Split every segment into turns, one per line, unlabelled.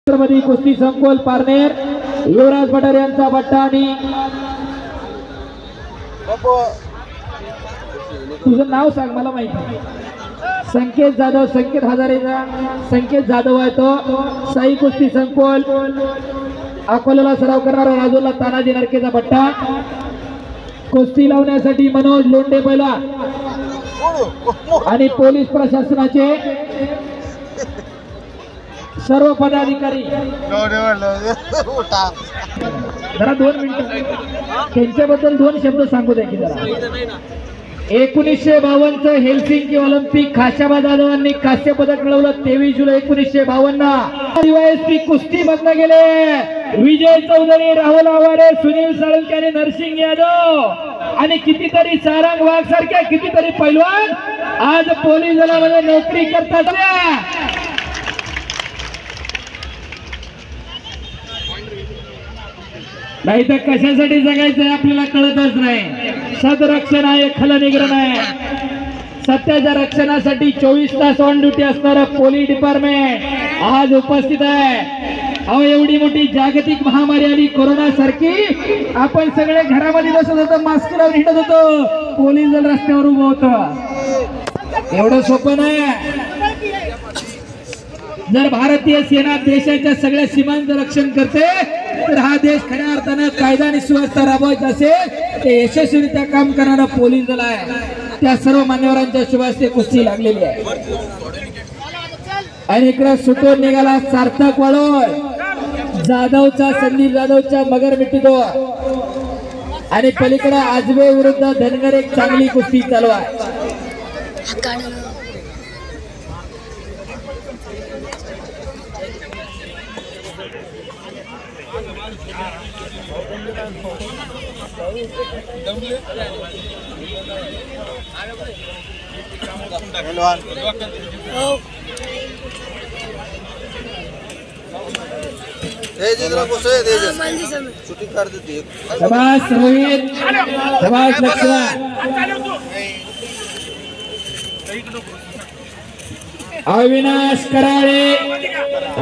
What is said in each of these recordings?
छत्रपती कुस्ती संकुल पारनेर युवराज पठार यांचा बट्टा आणि तुझं नाव सांग मला माहिती. संकेत जाधव, संकेत हजारेचा संकेत जाधव आहे तो. साई कुस्ती संकुल अकोल्याला सराव करणारा राजूला तानाजी नरकेचा बट्टा. कुस्ती लावण्यासाठी मनोज लोंढे पहिला आणि पोलीस प्रशासनाचे सर्व पदाधिकारी जरा 2 मिनिटं त्यांच्याबद्दल 2 शब्द सांगू द्या की जरा. 1952 हेल्सिंकी ऑलिम्पिक खाशाबा जाधवांनी कांस्य पदक मिळवलं. 23 जुलै 1952 डीवायएसपी कुस्ती मधनं गेले. विजय चौधरी, राहुल आवारे, सुनील साळुंखे आणि नरसिंग यादव आणि कितीतरी सारंग वाघ सारख्या कितीतरी पैलवान आज पोलीस दलामध्ये नोकरी करतात. नाही तर कशासाठी जगायचंय आपल्याला कळतच नाही. सदरक्षण आहे, खलनिग्रहण आहे. सत्याच्या रक्षणासाठी 24 तास ऑन ड्युटी असणारं पोलीस डिपार्टमेंट आज उपस्थित आहे. अहो, एवढी मोठी जागतिक महामारी आली कोरोना सारखी, आपण सगळे घरामध्ये बसत होतो, मास्क लावून हिंडत होतो, पोलीस दल रस्त्यावर उभं होतं. एवढं सोपं नाही. जर भारतीय सेना देशाच्या सगळ्या सीमांचं रक्षण करते तर हा देश खऱ्या अर्थानं कायदा आणि सुव्यवस्था राबवायचा असेल ते यशस्वीरित्या काम करणारा पोलीस दल आहे. त्या सर्व मान्यवरांच्या शुभास्ते कुस्ती लागलेली आहे. आणि इकडे सुटून निघाला सार्थक वळोळ जाधवचा, संदीप जाधवच्या मगर मिट्टीतो आणि पलीकडे आजबे विरुद्ध धनगर एक चांगली कुस्ती चालू आहे. शाबास रोहित, शाबास लक्ष्मण. अविनाश कराळे,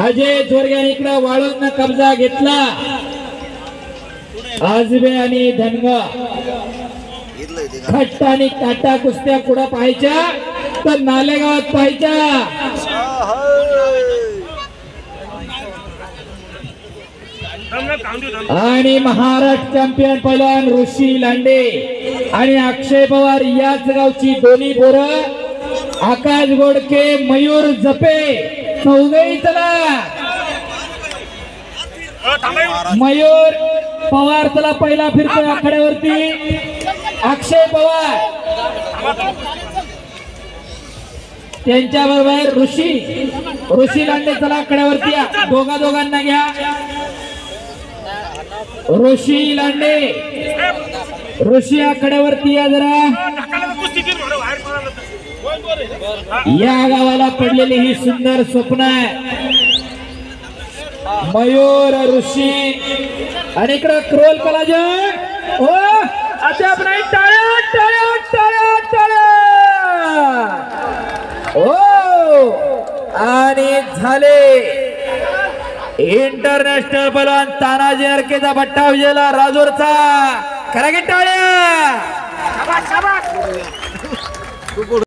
अजय जोरगे इकडे वाळून कब्जा घेतला. आजबे आणि धनगा खट्ट आणि काटा कुस्त्या कुठं पाहायच्या तर नालेगावात पाहायच्या. आणि महाराष्ट्र चॅम्पियन पहिलवान ऋषी लांडे आणि अक्षय पवार याच गावची दोन्ही पोरं, आकाश गोडके, मयूर जपे चौघही. चला मयूर पवार चला पहिला फिरतोय आखाड्यावरती. अक्षय पवार त्यांच्या बरोबर ऋषी लांडे चला आखाड्यावरती. दोघांना घ्या. ऋषी लांडे, ऋषी आखाड्यावरती या जरा. या गावाला पडलेली ही सुंदर स्वप्न आहे. मयूर, ऋषी आणि इकडं क्रोल कलाज. हो अद्याप नाही. टाळ्या टाळ्या टाळ्या टाळ्या. हो आणि झाले इंटरनॅशनल पहिलवान तानाजी नरकेचा बट्टा विजयला राजूरचा. करा की टाळ्या.